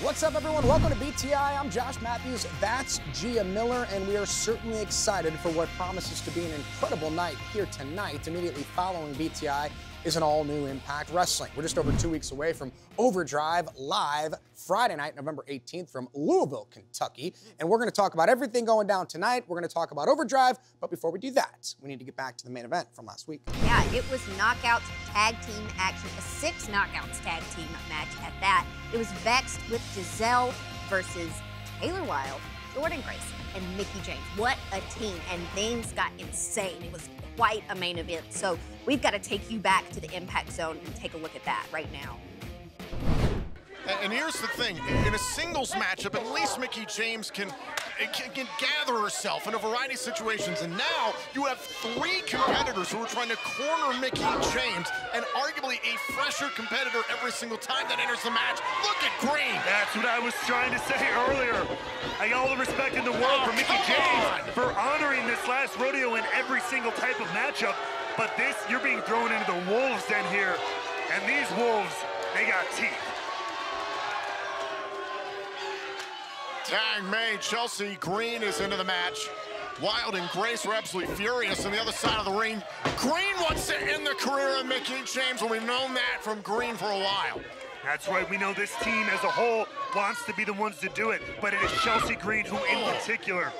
What's up, everyone? Welcome to BTI. I'm Josh Matthews. That's Gia Miller, and we are certainly excited for what promises to be an incredible night here tonight. Immediately following BTI is an all-new Impact Wrestling. We're just over 2 weeks away from Overdrive live Friday night, November 18th from Louisville, Kentucky. And we're going to talk about everything going down tonight. We're going to talk about Overdrive, but before we do that, we need to get back to the main event from last week. Yeah, it was knockouts tag team action, a 6 knockouts tag team match at that. It was Vexed with Giselle versus Taylor Wilde, Jordan Grace, and Mickie James. What a team, and things got insane. It was quite a main event. So we've got to take you back to the Impact Zone and take a look at that right now. And here's the thing, in a singles matchup, at least Mickie James can gather herself in a variety of situations. And now you have 3 competitors who are trying to corner Mickie James, and arguably a fresher competitor every single time that enters the match. Look at Green. That's what I was trying to say earlier. I got all the respect in the world for Mickie James for honoring this last rodeo in every single type of matchup. But this, you're being thrown into the wolves den here. And these wolves, they got teeth. Tag made. Chelsea Green is into the match. Wilde and Grace were absolutely furious on the other side of the ring. Green wants to end the career of Mickie James, and we've known that from Green for a while. That's right. We know this team as a whole wants to be the ones to do it, but it is Chelsea Green who, in particular,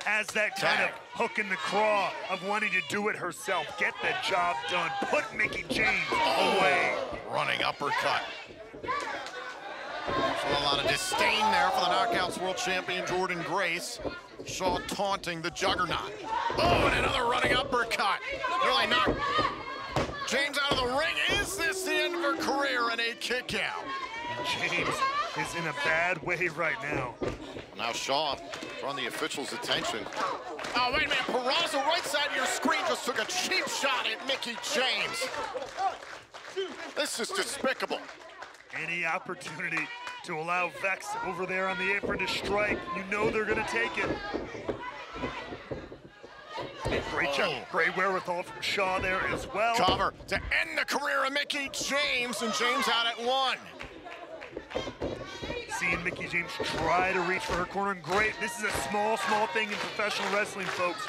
has that kind of hook in the craw of wanting to do it herself. Get the job done. Put Mickie James away. Running uppercut. So a lot of disdain there for the Knockouts World Champion Jordan Grace. Shaw taunting the Juggernaut. Oh, and another running uppercut. Really knocked James out of the ring. Is this the end of her career? And a kick out. James is in a bad way right now. Now Shaw drawing the official's attention. Oh, wait a minute. Peraza, right side of your screen, just took a cheap shot at Mickie James. This is despicable. Any opportunity to allow Vex over there on the apron to strike, you know they're going to take it. Great job, great wherewithal from Shaw there as well. Cover to end the career of Mickie James, and James out at 1. Seeing Mickie James try to reach for her corner, and great. This is a small thing in professional wrestling, folks.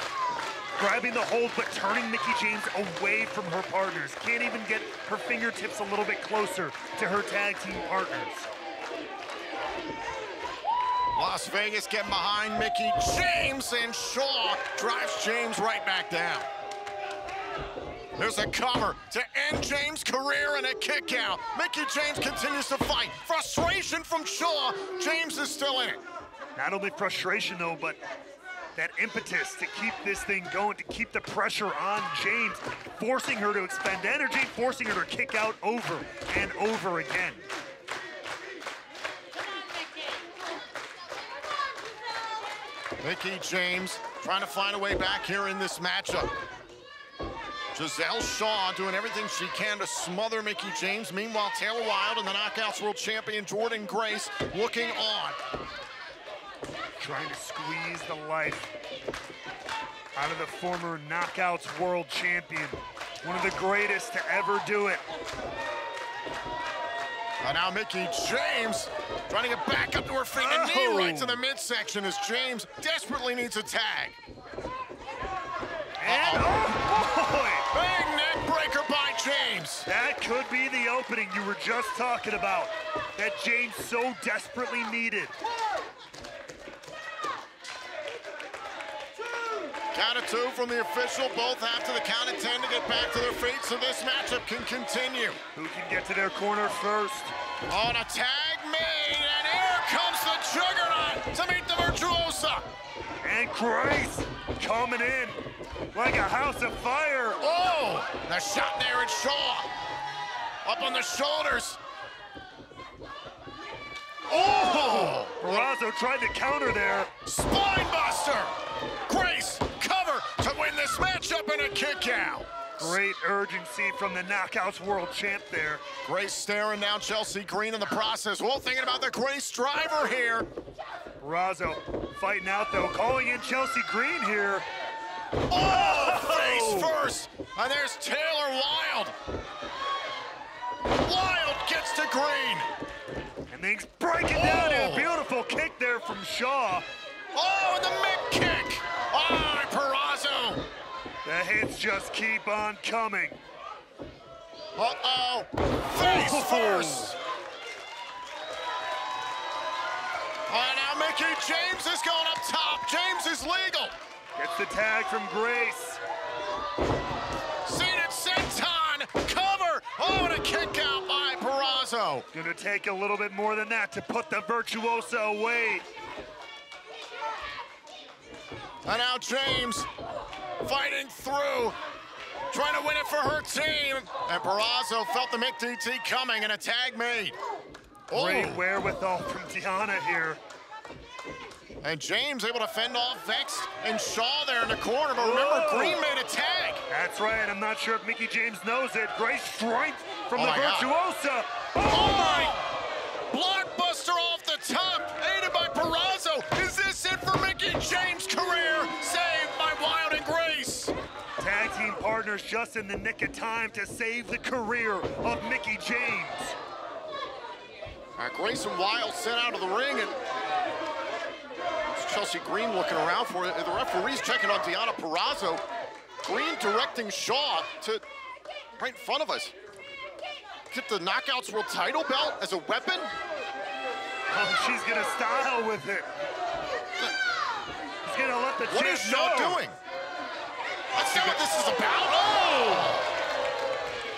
Grabbing the hold, but turning Mickie James away from her partners. Can't even get her fingertips a little bit closer to her tag team partners. Las Vegas getting behind Mickie James, and Shaw drives James right back down. There's a cover to end James' career and a kick out. Mickie James continues to fight. Frustration from Shaw. James is still in it. Not only frustration, though, but that impetus to keep this thing going, to keep the pressure on James, forcing her to expend energy, forcing her to kick out over and over again. Mickie James trying to find a way back here in this matchup. Giselle Shaw doing everything she can to smother Mickie James. Meanwhile, Taylor Wilde and the Knockouts World Champion Jordan Grace looking on. Trying to squeeze the life out of the former Knockouts World Champion. One of the greatest to ever do it. And now Mickie James trying to get back up to her feet. A knee right to the midsection as James desperately needs a tag. And oh boy! Big neck breaker by James. That could be the opening you were just talking about, that James so desperately needed. Count of 2 from the official. Both have to the count of 10 to get back to their feet, so this matchup can continue. Who can get to their corner first? On a tag made, and here comes the Juggernaut to meet the Virtuosa. And Grace coming in like a house of fire. Oh, the shot there at Shaw. Up on the shoulders. Oh! Peraza tried to counter there. Spine buster. Grace cover to win this matchup and a kick out. Great urgency from the Knockouts World Champ there. Grace staring down Chelsea Green in the process. Well, thinking about the Grace driver here. Peraza fighting out though, calling in Chelsea Green here. Oh, face first. And there's Taylor Wilde. Wilde gets to Green. And things breaking down here. Beautiful kick there from Shaw. Oh, and the mid kick. Oh, Peraza. The hits just keep on coming. Uh-oh. Face first. Now Mickey James is going up top. James is legal. Gets the tag from Grace. Seated senton. Cover. Oh, and a kick out by Peraza. Gonna take a little bit more than that to put the Virtuosa away. And now James fighting through, trying to win it for her team. And Peraza felt the Mick DT coming and a tag made. Great wherewithal from Deonna here. And James able to fend off Vex and Shaw there in the corner, but remember, Green made a tag. That's right, I'm not sure if Mickey James knows it. Great strength from the God. Virtuosa. Oh my! Blockbuster off the top, aided by Peraza. Is this it for Mickey James' career? Saved by Wild and Grace. Tag team partners just in the nick of time to save the career of Mickey James. Grace and Wild sent out of the ring, and it's Chelsea Green looking around for it. The referee's checking on Deonna Peraza. Green directing Shaw to right in front of us. Get the Knockouts World title belt as a weapon? Oh, she's gonna style with it. She's gonna let the What is Shaw doing? Let's see what this is about. Oh!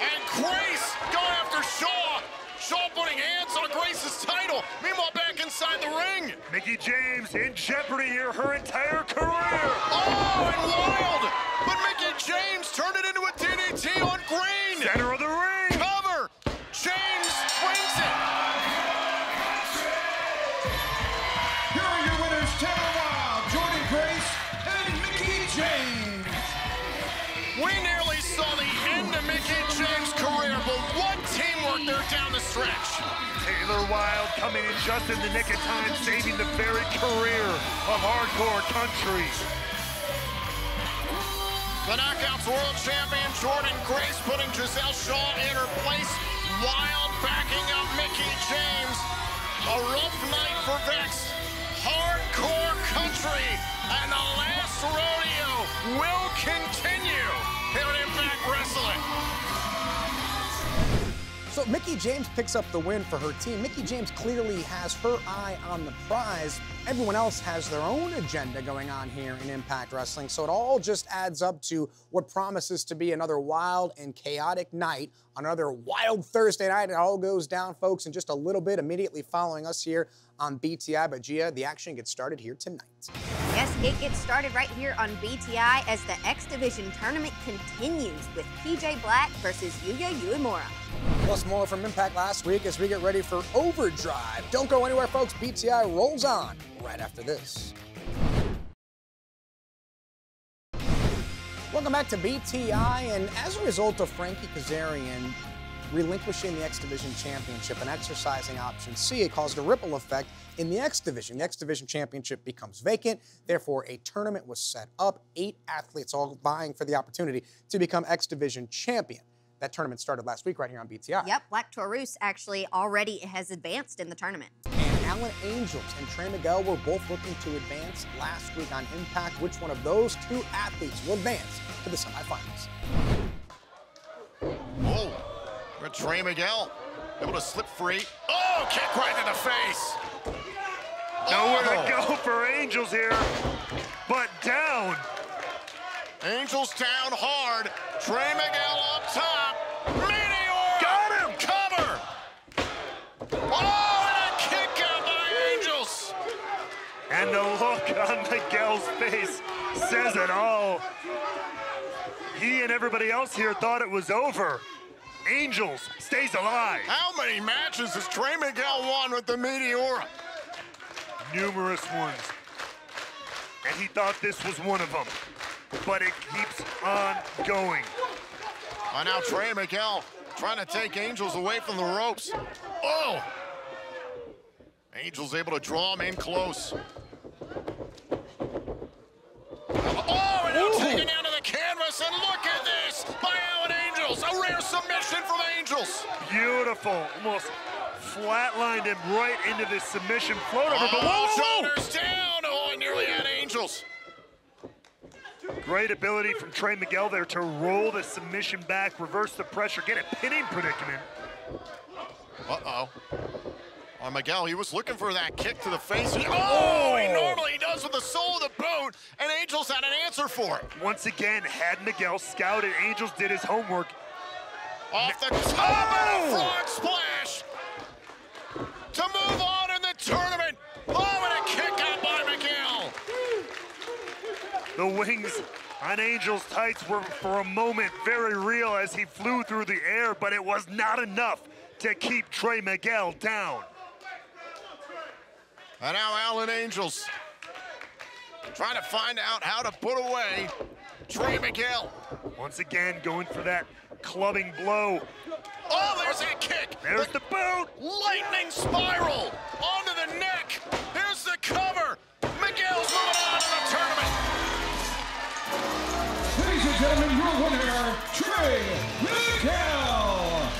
And Grace going after Shaw. Shaw putting hands on Grace's title. Meanwhile, back inside the ring. Mickey James in jeopardy here, her entire career. Oh, and Wild. But Mickey James turned it into a DDT on Green. Center of the ring. Cover. James wins it. Here are your winners, Taylor Wilde, Jordan Grace, and Mickey James. We nearly saw the end of Mickey James' career, but what teamwork there down the stretch. Taylor Wilde coming in just in the nick of time, saving the very career of hardcore country. The Knockouts World Champion Jordan Grace putting Giselle Shaw in her place. Wild backing up Mickey James. A rough night for Vex. Hardcore country. And the last rodeo will continue here at Impact Wrestling. So Mickey James picks up the win for her team. Mickey James clearly has her eye on the prize. Everyone else has their own agenda going on here in Impact Wrestling. So it all just adds up to what promises to be another wild and chaotic night, another wild Thursday night. It all goes down, folks, in just a little bit, immediately following us here on BTI. But Gia, the action gets started here tonight. Yes, it gets started right here on BTI as the X Division tournament continues with PJ Black versus Yuya UEMURA. Plus more from Impact last week as we get ready for Overdrive. Don't go anywhere, folks. BTI rolls on right after this. Welcome back to BTI, and as a result of Frankie Kazarian relinquishing the X Division Championship and exercising Option C, it caused a ripple effect in the X Division. The X Division Championship becomes vacant, therefore a tournament was set up, 8 athletes all vying for the opportunity to become X Division champion. That tournament started last week right here on BTI. Yep, Black Taurus actually already has advanced in the tournament. And Alan Angels and Trey Miguel were both looking to advance last week on Impact. Which one of those two athletes will advance to the semifinals? Oh, we're Trey Miguel able to slip free. Oh, kick right in the face. Nowhere to go for Angels here, but down. Angels down hard. Trey Miguel up top. Meteor! Got him! Cover! Oh, and a kick out by Angels! And the look on Miguel's face says it all. He and everybody else here thought it was over. Angels stays alive. How many matches has Trey Miguel won with the Meteora? Numerous ones. And he thought this was one of them. But it keeps on going. Oh, now Trey Miguel trying to take Angels away from the ropes. Oh! Angels able to draw him in close. Oh, and now taken down to the canvas, and look at this by Alan Angels. A rare submission from Angels. Beautiful, almost flatlined him right into this submission float over. But whoa! Shoulders down. Oh, I nearly had Angels. Great ability from Trey Miguel there to roll the submission back, reverse the pressure, get a pinning predicament. Uh-oh. On Miguel, he was looking for that kick to the face. He normally does with the sole of the boot, and Angels had an answer for it. Once again, had Miguel scouted, Angels did his homework. Off the top and a frog splash to move on in the tournament. Oh, and a kick out by Miguel. The wings on Angels' tights were for a moment very real as he flew through the air, but it was not enough to keep Trey Miguel down. And now Allen Angels trying to find out how to put away Trey Miguel. Once again, going for that clubbing blow. Oh, there's that kick. There's the boot. Lightning spiral onto the neck. Here's the cover. Miguel's moving on to the tournament. Ladies and gentlemen, your winner, Trey Miguel.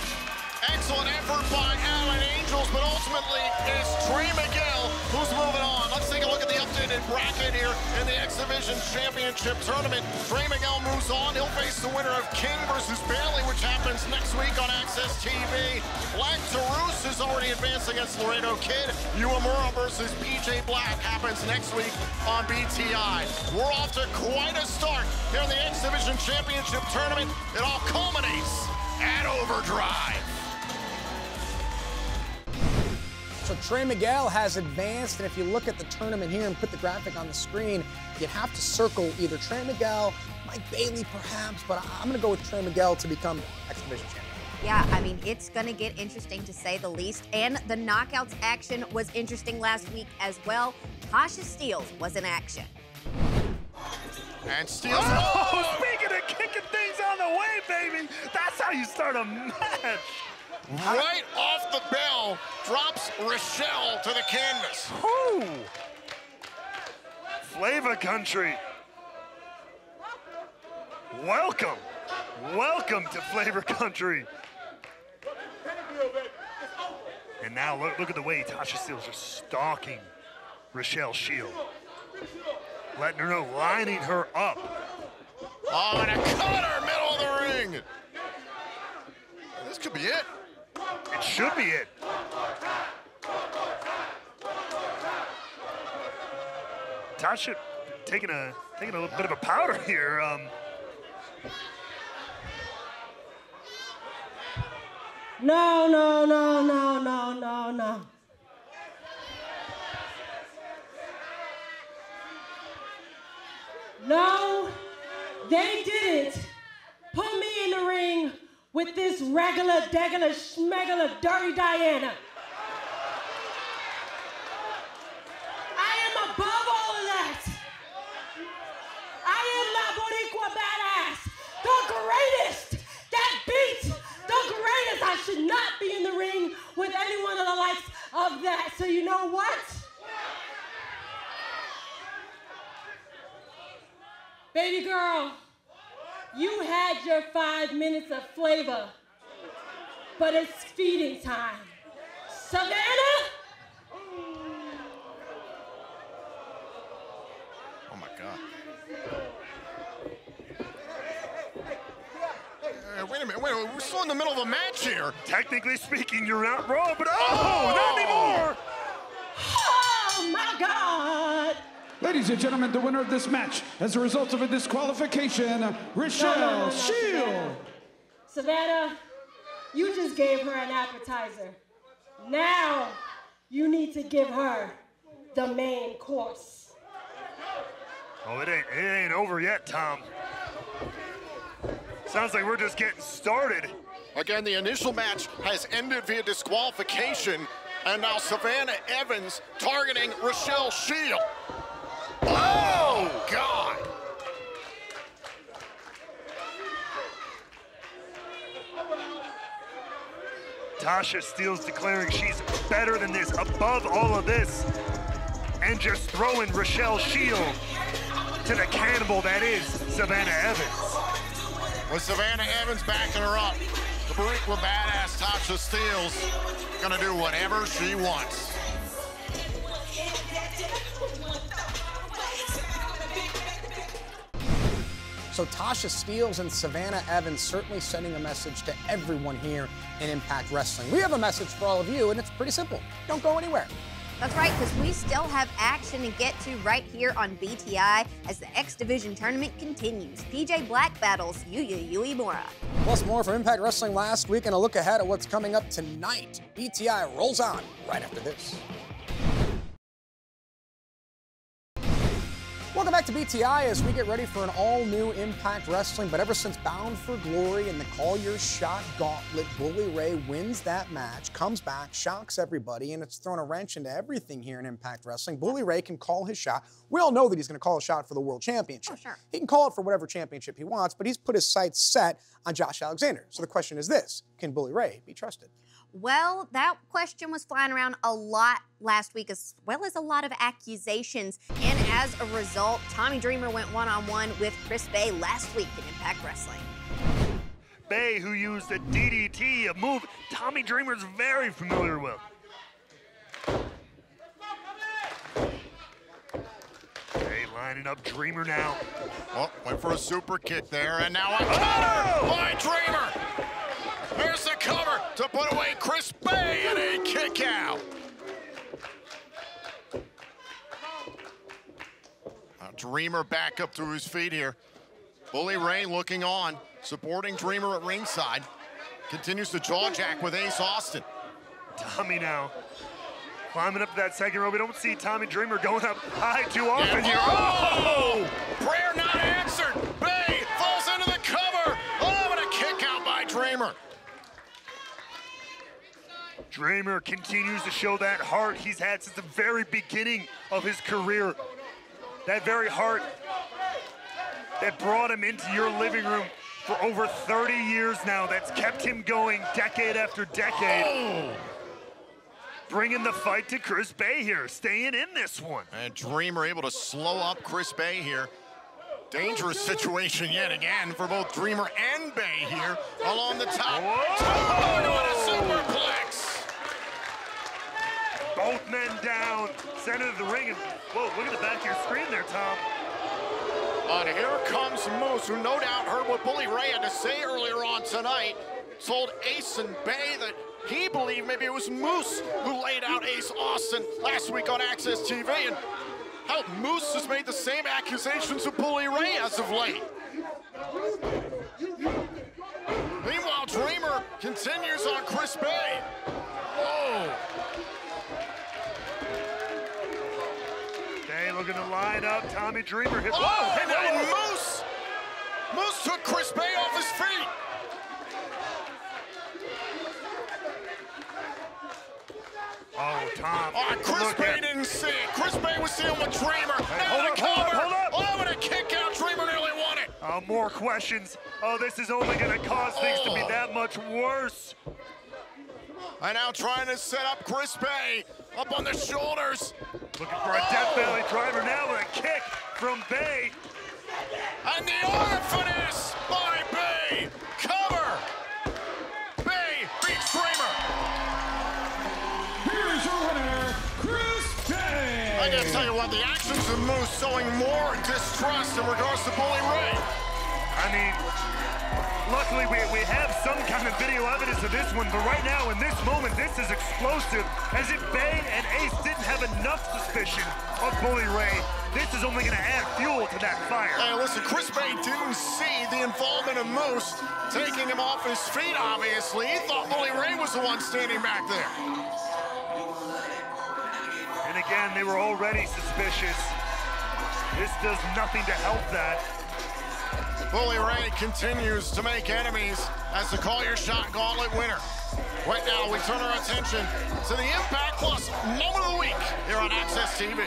Excellent effort by Allen Angels, but ultimately it's Trey Miguel who's moving on. Let's take a look at the updated bracket here in the X Division Championship Tournament. Trey Miguel moves on. He'll face the winner of King versus Bailey, which happens next week on Access TV. Black Taurus is already advanced against Laredo Kid. UEMURA versus PJ Black happens next week on BTI. We're off to quite a start here in the X Division Championship Tournament. It all culminates at Overdrive. So Trey Miguel has advanced, and if you look at the tournament here and put the graphic on the screen, you'd have to circle either Trey Miguel, Mike Bailey perhaps, but I'm going to go with Trey Miguel to become X Division champion. Yeah, I mean, it's going to get interesting to say the least, and the knockouts action was interesting last week as well. Tasha Steelz was in action. And Steelz. Oh, speaking of kicking things on the way, baby, that's how you start a match. Right off the bell, drops Rochelle to the canvas. Whoo! Flavor Country. Welcome. Welcome to Flavor Country. And now look at the way Tasha Steelz is stalking Rochelle Shield. Letting her know, lining her up. Oh, and a cutter, middle of the ring. This could be it. It should be it. Tasha taking a little bit of a powder here. No, no, no, no, no, no, no. No, they didn't put me in the ring with this regular, degular, schmegular, dirty Diana. I am above all of that. I am La Boricua Badass, the greatest that beat the greatest. I should not be in the ring with anyone of the likes of that. So you know what? Baby girl, you had your 5 minutes of flavor, but it's feeding time. Savannah? Oh my God. Wait a minute, we're still in the middle of a match here. Technically speaking, you're not wrong, but not anymore. Oh my God. Ladies and gentlemen, the winner of this match, as a result of a disqualification, Rochelle Shield. Savannah, you just gave her an appetizer. Now, you need to give her the main course. Oh, it ain't over yet, Tom. Sounds like we're just getting started. Again, the initial match has ended via disqualification, and now Savannah Evans targeting Rochelle Shield. Oh, God. Tasha Steelz declaring she's better than this, above all of this, and just throwing Rochelle Shield to the cannibal that is Savannah Evans. With Savannah Evans backing her up, the Boricua Badass Tasha Steele's gonna do whatever she wants. So Tasha Steele and Savannah Evans certainly sending a message to everyone here in Impact Wrestling. We have a message for all of you, and it's pretty simple. Don't go anywhere. That's right, because we still have action to get to right here on BTI as the X Division tournament continues. PJ Black battles Yuya UEMURA. Plus more from Impact Wrestling last week and a look ahead at what's coming up tonight. BTI rolls on right after this. Welcome back to BTI as we get ready for an all-new Impact Wrestling. But ever since Bound for Glory and the Call Your Shot Gauntlet, Bully Ray wins that match, comes back, shocks everybody, and it's thrown a wrench into everything here in Impact Wrestling. Bully Ray can call his shot. We all know that he's going to call a shot for the World Championship. Oh, sure. He can call it for whatever championship he wants, but he's put his sights set on Josh Alexander. So the question is this: can Bully Ray be trusted? Well, that question was flying around a lot last week, as well as a lot of accusations. And as a result, Tommy Dreamer went one-on-one with Chris Bay last week in Impact Wrestling. Bay, who used a DDT, a move Tommy Dreamer's very familiar with. Bay lining up Dreamer now. Oh, went for a super kick there, and now a cover by Dreamer. There's the cover to put away Chris Bay and a kick out. Now Dreamer back up to his feet here. Bully Ray looking on, supporting Dreamer at ringside. Continues to jaw jack with Ace Austin. Tommy now climbing up that second row. We don't see Tommy Dreamer going up high too often here. Oh! Prayer not answered. Bay falls into the cover. Oh, and a kick out by Dreamer. Dreamer continues to show that heart he's had since the very beginning of his career. That very heart that brought him into your living room for over 30 years now, that's kept him going decade after decade. Oh. Bringing the fight to Chris Bay here, staying in this one. And Dreamer able to slow up Chris Bay here. Dangerous situation yet again for both Dreamer and Bay here along the top. Whoa. What a superplex. Both men down, center of the ring, and whoa, look at the back of your screen there, Tom. And here comes Moose, who no doubt heard what Bully Ray had to say earlier on tonight. Told Ace and Bay that he believed maybe it was Moose who laid out Ace Austin last week on Access TV, and how Moose has made the same accusations of Bully Ray as of late. Meanwhile, Dreamer continues on Chris Bay. Whoa. Bay looking to line up. Tommy Dreamer hit. Oh, Whoa, and Moose! Moose took Chris Bay off his feet. Oh, Tom. Oh, Chris Bay didn't see it. Chris Bay was dealing with Dreamer. Now the cover. Hold up. Oh, and a kick out. Dreamer nearly won it. More questions. Oh, this is only going to cause things to be that much worse. And now trying to set up Chris Bay up on the shoulders. Looking for a Death Valley driver now with a kick from Bay. And the arm finesse by Bay. Cover. Bay beats Dreamer. Here's your winner, Chris Bay. I gotta tell you what, the actions of Moose showing more distrust in regards to Bully Ray. I mean, luckily we have some kind of video evidence of this one, but right now, in this moment, this is explosive. As if Bay and Ace didn't have enough suspicion of Bully Ray. This is only gonna add fuel to that fire. Hey, listen, Chris Bay didn't see the involvement of Moose taking him off his feet, obviously. He thought Bully Ray was the one standing back there. And again, they were already suspicious. This does nothing to help that. Bully Ray continues to make enemies as the Call Your Shot Gauntlet winner. Right now, we turn our attention to the Impact Plus Moment of the Week here on Access TV.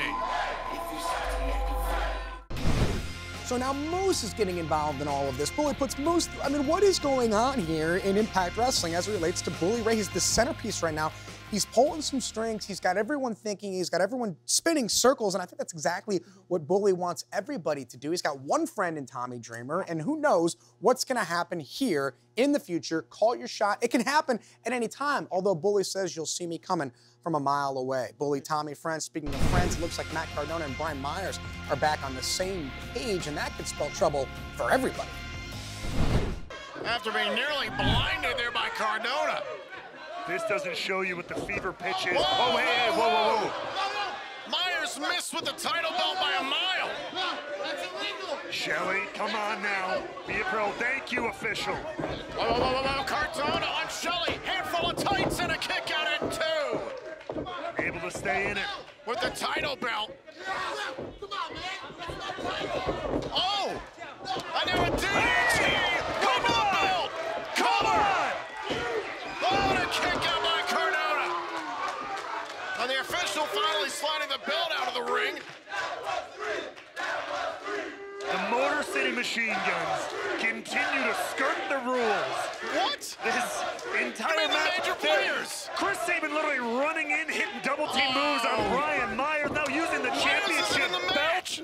So now Moose is getting involved in all of this. Bully puts Moose, I mean, what is going on here in Impact Wrestling as it relates to Bully Ray? He's the centerpiece right now He's pulling some strings. He's got everyone thinking. He's got everyone spinning circles, and I think that's exactly what Bully wants everybody to do. He's got one friend in Tommy Dreamer, and who knows what's going to happen here in the future. Call your shot. It can happen at any time, although Bully says you'll see me coming from a mile away. Bully, Tommy, friends. Speaking of friends, it looks like Matt Cardona and Brian Myers are back on the same page, and that could spell trouble for everybody. After being nearly blinded there by Cardona. This doesn't show you what the fever pitch is. Whoa, Oh, hey, whoa, whoa, whoa. Myers missed with the title belt by a mile. Shelly, come on now. Be a pro. Thank you, official. Whoa. Cardona on Shelly. Handful of tights and a kick out at 2. Able to stay in it. With the title belt. Oh! And now a DDT! Come on! Belt! Come on! Oh, and a kick out by Cardona. And the official finally sliding the belt out of the ring. The Motor City Machine Guns continue to skirt the rules. What? This entire You mean the match, major players? Chris Sabin literally running in, hitting double team moves on Brian Myers, now using the championship in the belt. match.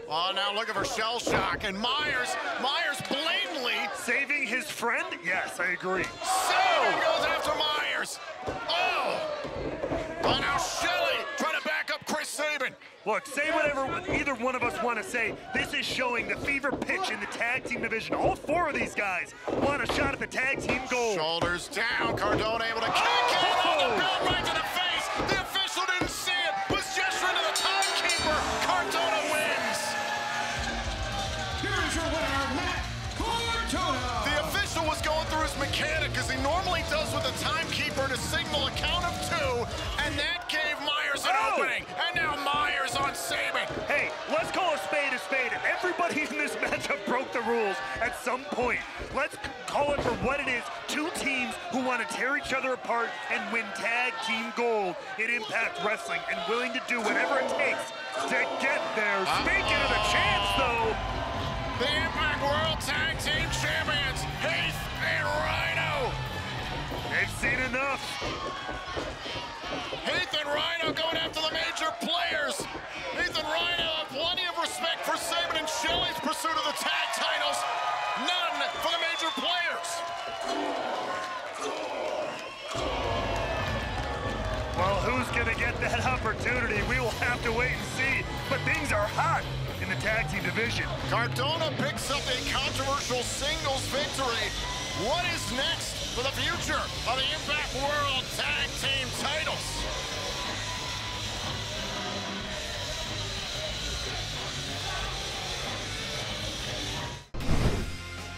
Oh, now looking for shell shock, and Myers blatantly Saving his friend? Yes, I agree. Sabin goes after Myers. Oh! And now Shelly trying to back up Chris Sabin. Look, say whatever either one of us want to say. This is showing the fever pitch in the tag team division. All 4 of these guys want a shot at the tag team gold. Shoulders down, Cardona able to kick out on the belt right to the face. The official didn't see it, was gesturing to the timekeeper. Cardona wins. Here's your winner, Matt Cardona. The official was going through his mechanic as he normally does with the timekeeper to signal a count of 2, and that gave Myers an opening. And now Myers on Sabin. Hey, let's call a spade a spade. Everybody in this matchup broke the rules at some point. Let's call it for what it is. 2 teams who want to tear each other apart and win tag team gold in Impact Wrestling and willing to do whatever it takes to get there. Speaking of the champs, though, The Impact World Tag Team Champions, Heath and Rhino. they've seen enough. Heath and Rhino going after the major players. Heath and Rhino have plenty of respect for Sabin and Shelly's pursuit of the tag titles. None for the major players. Well, who's going to get that opportunity? We will have to wait and see. But things are hot in the tag team division. Cardona picks up a controversial singles victory. What is next for the future of the Impact World Tag Team titles?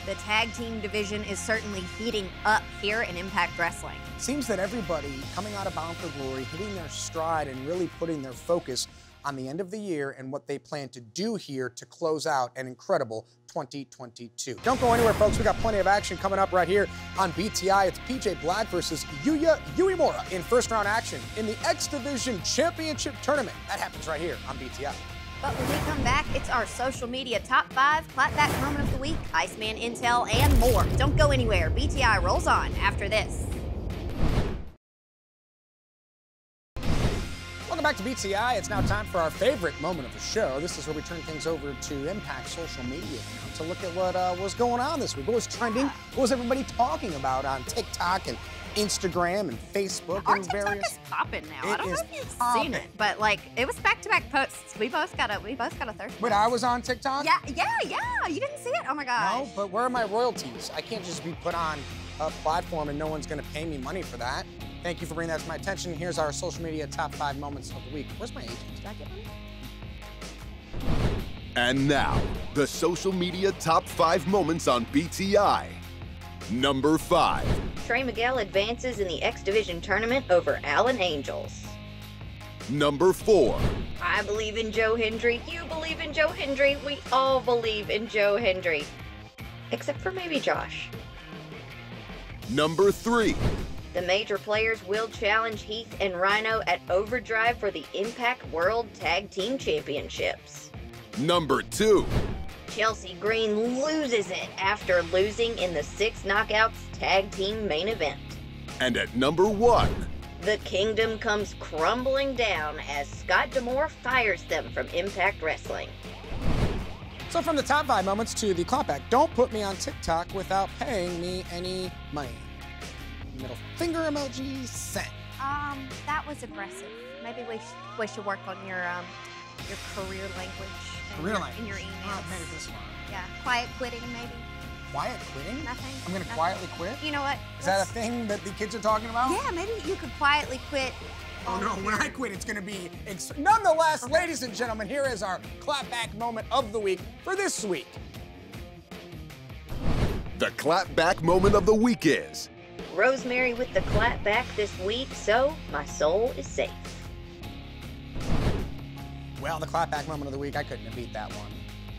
The tag team division is certainly heating up here in Impact Wrestling. Seems that everybody coming out of Bound for Glory, hitting their stride and really putting their focus on the end of the year and what they plan to do here to close out an incredible 2022. Don't go anywhere, folks. We got plenty of action coming up right here on BTI. It's PJ Black versus Yuya UEMURA in first-round action in the X Division Championship Tournament. That happens right here on BTI. But when we come back, it's our social media top 5, Clapback Moment of the Week, Iceman Intel, and more. Don't go anywhere. BTI rolls on after this. Welcome back to BTI. It's now time for our favorite moment of the show. This is where we turn things over to Impact social media account to look at what was going on this week. What was trending? What was everybody talking about on TikTok and Instagram and Facebook Our and TikTok various. is popping now. It I don't know is if you've popping. seen it, but like it was back-to-back posts. We both got a thirst. Wait, I was on TikTok? Yeah. You didn't see it? Oh my gosh. No, but where are my royalties? I can't just be put on a platform and no one's gonna pay me money for that. Thank you for bringing that to my attention. Here's our social media top 5 moments of the week. Where's my agent? Did I get money? And now, the social media top 5 moments on BTI. Number 5. Trey Miguel advances in the X Division tournament over Allen Angels. Number 4. I believe in Joe Hendry. You believe in Joe Hendry. We all believe in Joe Hendry. Except for maybe Josh. Number 3. The major players will challenge Heath and Rhino at Overdrive for the Impact World Tag Team Championships. Number 2. Chelsea Green loses it after losing in the 6 Knockouts Tag Team main event. And at number 1, The kingdom comes crumbling down as Scott D'Amore fires them from Impact Wrestling. So from the top 5 moments to the clapback, don't put me on TikTok without paying me any money. Middle finger emoji sent. That was aggressive. Maybe we should work on your career language. In your emails. Oh, maybe this one. Yeah, quiet quitting maybe. Quiet quitting? Nothing. I'm gonna Nothing. quietly quit? You know what? Is that a thing that the kids are talking about? Yeah, maybe you could quietly quit. Oh no, when I quit, it's gonna be nonetheless, Okay. ladies and gentlemen, here is our clapback moment of the week for this week. the clapback moment of the week is Rosemary with the clap back this week, so my soul is safe. Well, the clapback moment of the week, I couldn't have beat that one.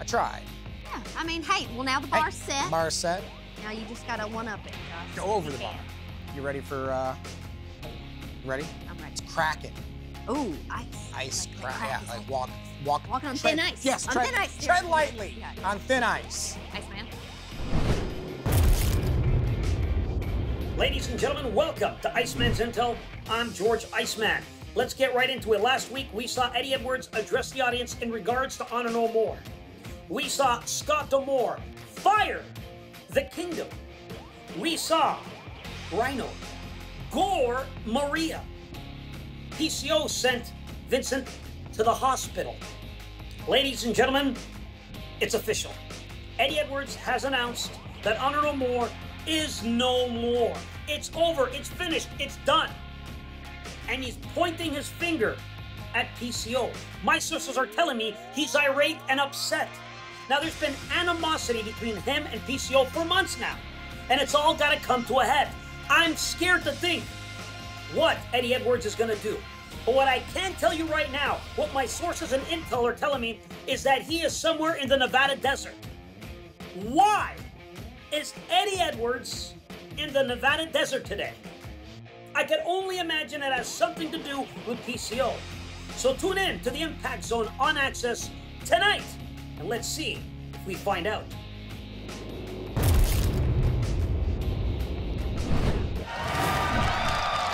I tried. Yeah, I mean, hey, well now the bar's set. Bar's set. Now you just gotta one-up it, Josh. Go over the bar. You ready for, ready? I'm ready. It's cracking. Ooh, ice. Ice, Like crack, crack yeah, is like like walking on tread- thin ice. Yes, On tread, thin ice. tread lightly Yeah. on thin ice. Iceman. Ladies and gentlemen, welcome to Iceman's Intel. I'm George Iceman. Let's get right into it. Last week, we saw Eddie Edwards address the audience in regards to Honor No More. We saw Scott D'Amore fire the Kingdom. We saw Rhino gore Maria. PCO sent Vincent to the hospital. Ladies and gentlemen, it's official. Eddie Edwards has announced that Honor No More is no more. It's over, it's finished, it's done. And he's pointing his finger at PCO. My sources are telling me he's irate and upset. Now, there's been animosity between him and PCO for months now, and it's all got to come to a head. I'm scared to think what Eddie Edwards is going to do. But what I can tell you right now, what my sources and intel are telling me, is that he is somewhere in the Nevada desert. Why is Eddie Edwards in the Nevada desert today? I can only imagine it has something to do with PCO. So tune in to the Impact Zone on Access tonight, and let's see if we find out.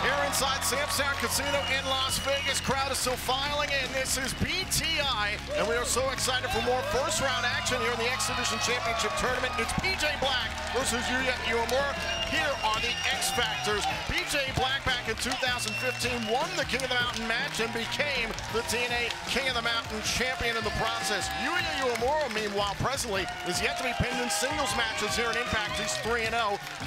Here inside Samsung Casino in Las Vegas, crowd is still filing in. This is BTI, and we are so excited for more first-round action here in the X Division Championship Tournament. It's PJ Black versus Yuya UEMURA. Here are the X Factors. PJ Black back in 2015 won the King of the Mountain match and became the TNA King of the Mountain champion in the process. Yuya UEMURA, meanwhile, presently is yet to be pinned in singles matches here in Impact. He's 3-0.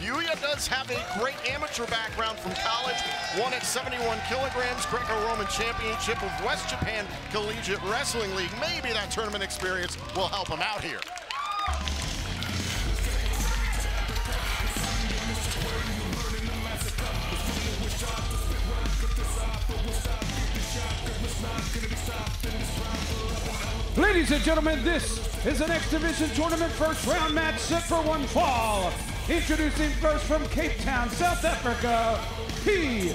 Yuya does have a great amateur background from college. Won at 71 kilograms, Greco-Roman Championship of West Japan Collegiate Wrestling League. Maybe that tournament experience will help him out here. Ladies and gentlemen, this is an X Division Tournament first round match set for one fall. Introducing first from Cape Town, South Africa, PJ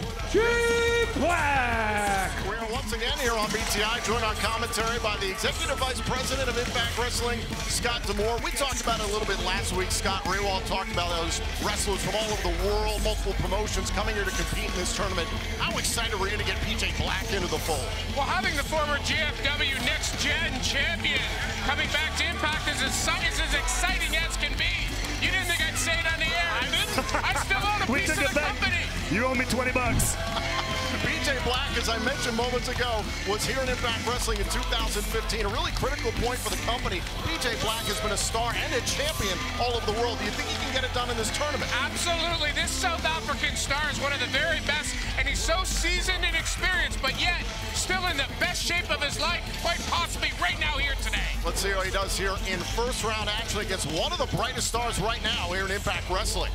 Black. We are once again here on BTI, joined on commentary by the Executive Vice President of Impact Wrestling, Scott D'Amore. We talked about it a little bit last week. Scott Raywald talked about those wrestlers from all over the world, multiple promotions coming here to compete in this tournament. How excited were you to get PJ Black into the fold? Well, having the former GFW Next Gen champion coming back to Impact is as exciting as can be. You didn't think I'd say it on the air. I didn't. I still own a piece of the company. You owe me 20 bucks. PJ Black, as I mentioned moments ago, was here in Impact Wrestling in 2015. A really critical point for the company. PJ Black has been a star and a champion all over the world. Do you think he can get it done in this tournament? Absolutely. This South African star is one of the very best, and he's so seasoned and experienced, but yet still in the best shape of his life, quite possibly right now here today. Let's see how he does here in first round action against one of the brightest stars right now here in Impact Wrestling.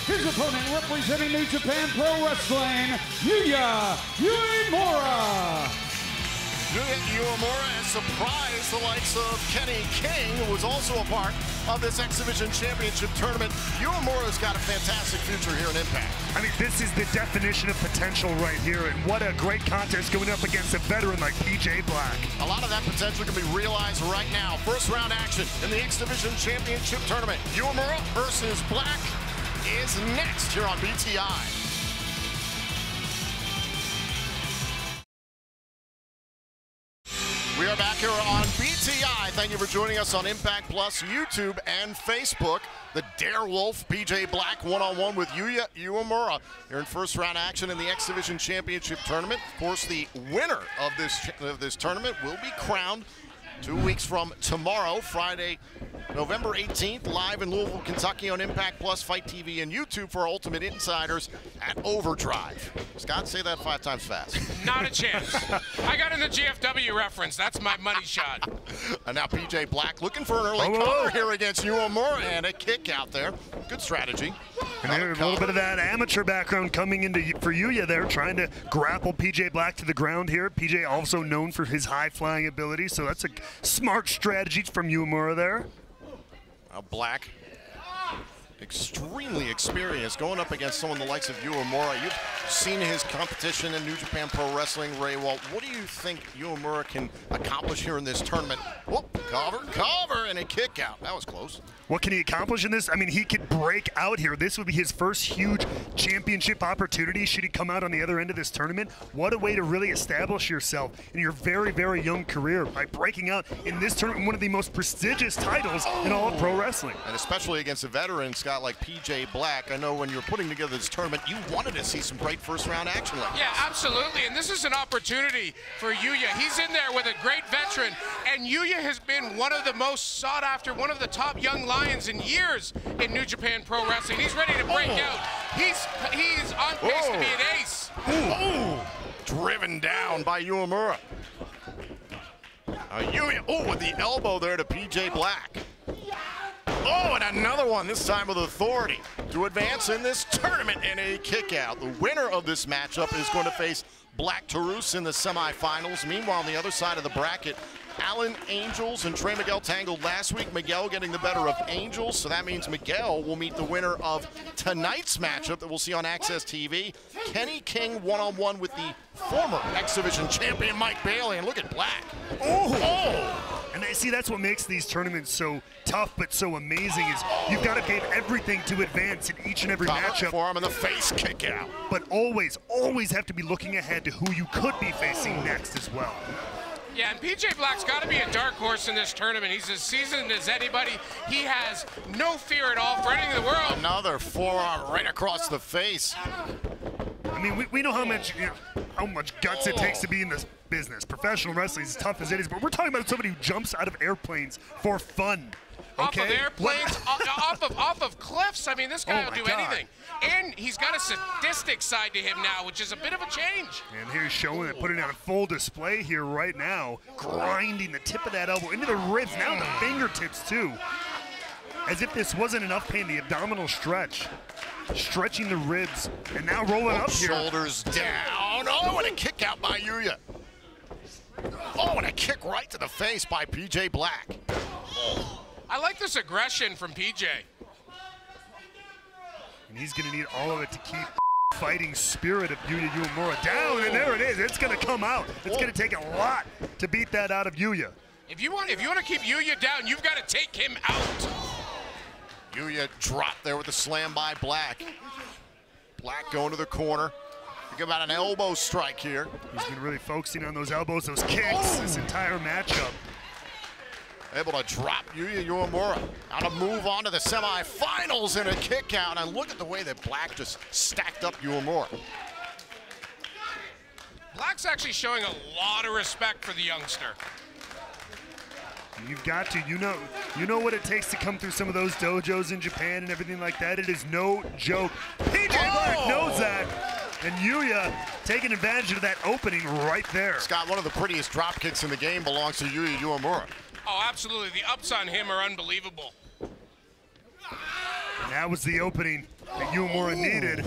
His opponent representing New Japan Pro Wrestling, Yuya UEMURA. Yuya UEMURA has surprised the likes of Kenny King, who was also a part of this X Division Championship tournament. UEMURA's got a fantastic future here in Impact. I mean, this is the definition of potential right here, and what a great contest going up against a veteran like PJ Black. A lot of that potential can be realized right now. First round action in the X Division Championship tournament. UEMURA versus Black is next here on BTI. We are back here on BTI. Thank you for joining us on Impact Plus, YouTube, and Facebook. The Darewolf PJ Black one-on-one with Yuya UEMURA here in first round action in the X Division Championship tournament. Of course, the winner of this tournament will be crowned 2 weeks from tomorrow, Friday, November 18th, live in Louisville, Kentucky on Impact Plus, Fight TV, and YouTube for our Ultimate Insiders at Overdrive. Scott, say that 5 times fast. Not a chance. I got in the GFW reference. That's my money shot. And now PJ Black looking for an early cover here against UEMURA, and a kick out there. Good strategy. And there's a little bit of that amateur background coming into for Yuya there, trying to grapple PJ Black to the ground here. PJ also known for his high-flying ability, so that's a smart strategy from UEMURA there. Black, extremely experienced, going up against someone the likes of UEMURA. You've seen his competition in New Japan Pro Wrestling, Ray. Well, what do you think UEMURA can accomplish here in this tournament? Whoop, cover, and a kick out. That was close. What can he accomplish in this? I mean, he could break out here. This would be his first huge championship opportunity should he come out on the other end of this tournament. What a way to really establish yourself in your very, very young career by breaking out in this tournament, one of the most prestigious titles in all of pro wrestling. And especially against a veteran, Scott, like PJ Black. I know when you're putting together this tournament, you wanted to see some great first-round action like this. Yeah, absolutely, and this is an opportunity for Yuya. He's in there with a great veteran, and Yuya has been one of the most sought-after, one of the top young lions in years in New Japan Pro Wrestling. He's ready to break out. He's on pace to be an ace. Driven down by UEMURA. Yuya, with the elbow there to PJ Black. And another one, this time with authority, to advance in this tournament in a kick out. The winner of this matchup is going to face Black Taurus in the semifinals. Meanwhile, on the other side of the bracket, Alan Angels and Trey Miguel tangled last week. Miguel getting the better of Angels, so that means Miguel will meet the winner of tonight's matchup that we'll see on Access TV. Kenny King one-on-one with the former X Division champion Mike Bailey, and look at Black. And see, that's what makes these tournaments so tough but so amazing is you've got to give everything to advance in each and every matchup. Forearm in the face kick out. But always have to be looking ahead to who you could be facing next as well. Yeah, and PJ Black's got to be a dark horse in this tournament. He's as seasoned as anybody. He has no fear at all for anything in the world. Another forearm right across the face. I mean, we know how much guts it takes to be in this business. Professional wrestling is as tough as it is, but we're talking about somebody who jumps out of airplanes for fun. Okay? Off of airplanes, off of cliffs. I mean, this guy will do anything. And he's got a sadistic side to him now, which is a bit of a change. And here's showing it, putting it on full display here right now, grinding the tip of that elbow into the ribs, now the fingertips too. As if this wasn't enough pain, the abdominal stretch. Stretching the ribs, and now rolling up here. Shoulders down. And a kick out by Yuya. And a kick right to the face by PJ Black. I like this aggression from PJ. And he's going to need all of it to keep fighting spirit of Yuya UEMURA down, and there it is. It's going to come out. It's going to take a lot to beat that out of Yuya. If you want to keep Yuya down, you've got to take him out. Yuya dropped there with the slam by Black. Black going to the corner. Think about an elbow strike here. He's been really focusing on those elbows, those kicks, this entire matchup. Able to drop Yuya UEMURA. Now to move on to the semifinals in a kick out. And look at the way that Black just stacked up UEMURA. Black's actually showing a lot of respect for the youngster. You've got to, you know what it takes to come through some of those dojos in Japan and everything like that. It is no joke. PJ Black knows that. And Yuya taking advantage of that opening right there. Scott, one of the prettiest drop kicks in the game belongs to Yuya UEMURA. Oh, absolutely. The ups on him are unbelievable. And that was the opening that UEMURA needed,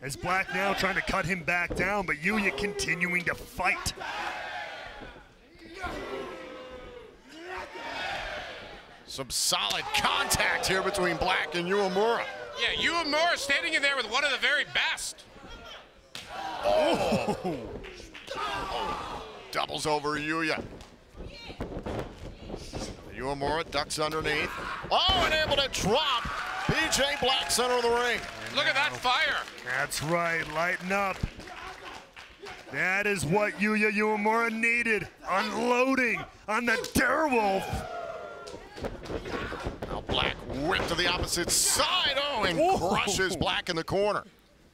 as Black now trying to cut him back down, but Yuya continuing to fight. Some solid contact here between Black and UEMURA. Yeah, UEMURA standing in there with one of the very best. Oh! Doubles over Yuya. UEMURA ducks underneath. Oh, and able to drop PJ Black center of the ring. Look at that fire. That's right, lighten up. That is what UEMURA needed. Unloading on the Darewolf. Now Black whipped to the opposite side. Oh, and crushes Black in the corner.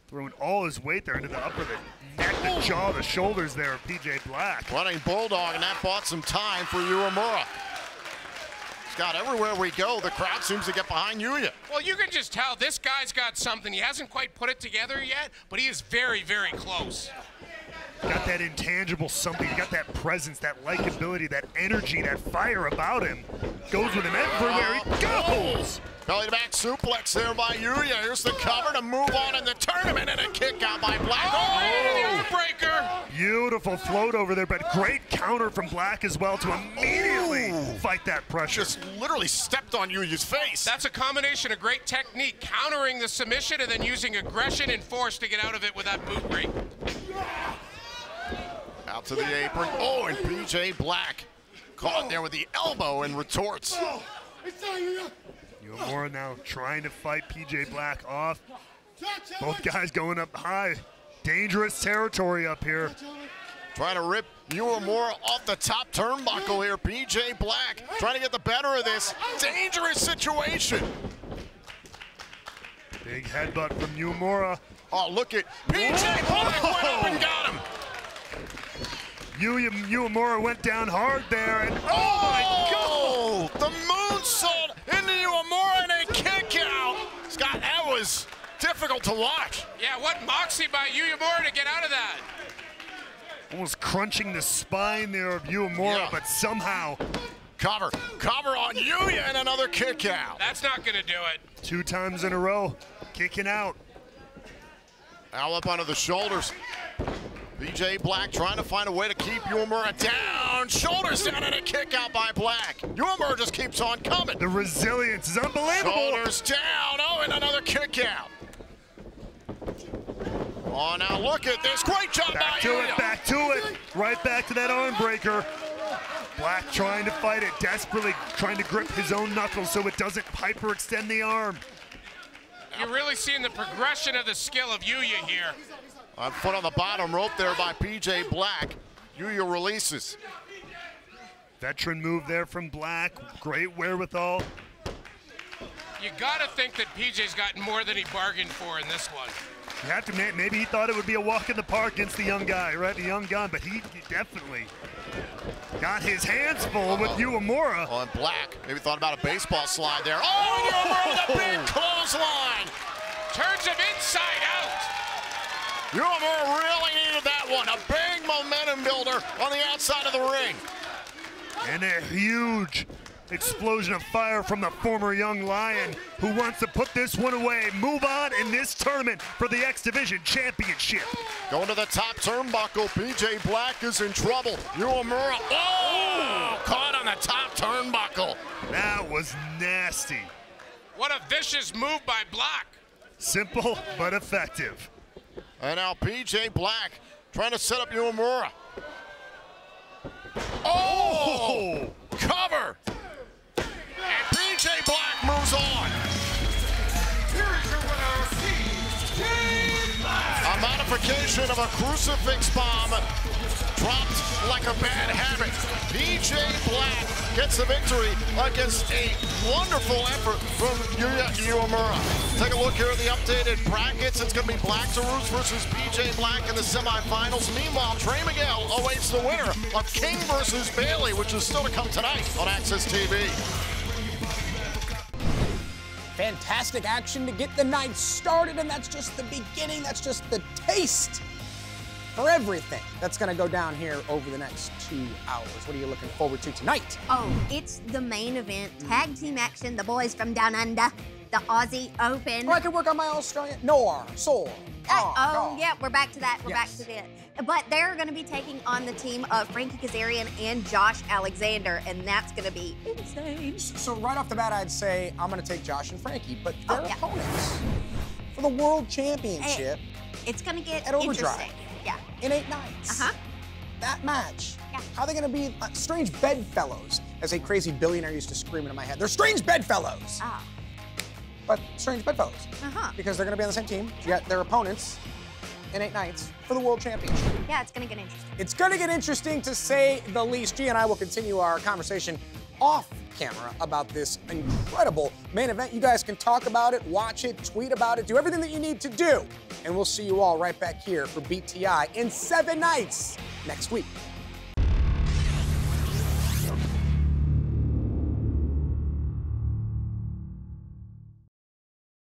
Throwing all his weight there into the upper, the neck, the jaw, the shoulders there of PJ Black. Running Bulldog, and that bought some time for UEMURA. Scott, everywhere we go, the crowd seems to get behind Yuya. Well, you can just tell this guy's got something. He hasn't quite put it together yet, but he is very, very close. Got that intangible something. He got that presence, that likability, that energy, that fire about him. Goes with him everywhere he goes. Belly to back suplex there by Yuya. Here's the cover to move on in the tournament, and a kick out by Black. Oh, the armbreaker. Beautiful float over there, but great counter from Black as well to immediately fight that pressure. Just literally stepped on Yuya's face. That's a combination of great technique, countering the submission and then using aggression and force to get out of it with that boot break. Out to the apron. Oh, and PJ Black caught there with the elbow and retorts. UEMURA now trying to fight PJ Black off. Both guys going up high. Dangerous territory up here. Trying to rip UEMURA off the top turnbuckle here. PJ Black trying to get the better of this dangerous situation. Big headbutt from UEMURA. Oh, look at PJ Black went up and got him. UEMURA went down hard there, and oh my God! The moonsault into UEMURA and a kick out. Scott, that was difficult to watch. Yeah, what moxie by UEMURA to get out of that. Almost crunching the spine there of UEMURA, but somehow. Cover on Yuya and another kick out. That's not gonna do it. 2 times in a row, kicking out. Now up onto the shoulders. PJ Black trying to find a way to keep UEMURA down. Shoulders down and a kick out by Black. UEMURA just keeps on coming. The resilience is unbelievable. Shoulders down. Oh, and another kick out. Oh, now look at this. Great job by Yuya. Back to it. Right back to that arm breaker. Black trying to fight it, desperately trying to grip his own knuckles so it doesn't hyperextend the arm. You're really seeing the progression of the skill of Yuya here. On foot on the bottom rope there by PJ Black. Yuya releases. Veteran move there from Black. Great wherewithal. You gotta think that PJ's gotten more than he bargained for in this one. You have to, maybe he thought it would be a walk in the park against the young guy, right? The young gun, but he definitely got his hands full with UEMURA. On Black, maybe thought about a baseball slide there. Oh, UEMURA with a big clothesline. Turns him inside out. UEMURA really needed that one. A big momentum builder on the outside of the ring. And a huge explosion of fire from the former young Lion who wants to put this one away, move on in this tournament for the X Division Championship. Going to the top turnbuckle, PJ Black is in trouble. UEMURA, caught on the top turnbuckle. That was nasty. What a vicious move by Black. Simple but effective. And now PJ Black trying to set up UEMURA. Oh! Cover! And PJ Black moves on. Here is your winner, PJ Black. A modification of a crucifix bomb dropped like a bad habit. PJ Black gets the victory against a wonderful effort from UEMURA. Take a look here at the updated brackets. It's going to be Black Taurus versus PJ Black in the semifinals. Meanwhile, Trey Miguel awaits the winner of King versus Bailey, which is still to come tonight on Access TV. Fantastic action to get the night started, and that's just the beginning. That's just the taste for everything that's going to go down here over the next 2 hours. What are you looking forward to tonight? Oh, it's the main event. Tag team action. The boys from down under. The Aussie Open. Oh, I can work on my Australian. Nor, Soul, Yeah, we're back to that. We're back Yes. to that. But they're going to be taking on the team of Frankie Kazarian and Josh Alexander, and that's going to be insane. So right off the bat, I'd say I'm going to take Josh and Frankie, but their yeah. opponents for the World Championship It's going to get at Overdrive interesting. Yeah. in 8 nights. Uh-huh. That match. Yeah. How are they going to be strange bedfellows, as a crazy billionaire used to scream into my head. They're strange bedfellows. Ah. But strange bedfellows. Uh-huh. Because they're going to be on the same team, yet their opponents in 8 nights for the World Championship. Yeah, it's going to get interesting. It's going to get interesting, to say the least. G and I will continue our conversation off camera about this incredible main event. You guys can talk about it, watch it, tweet about it, do everything that you need to do. And we'll see you all right back here for BTI in 7 nights next week.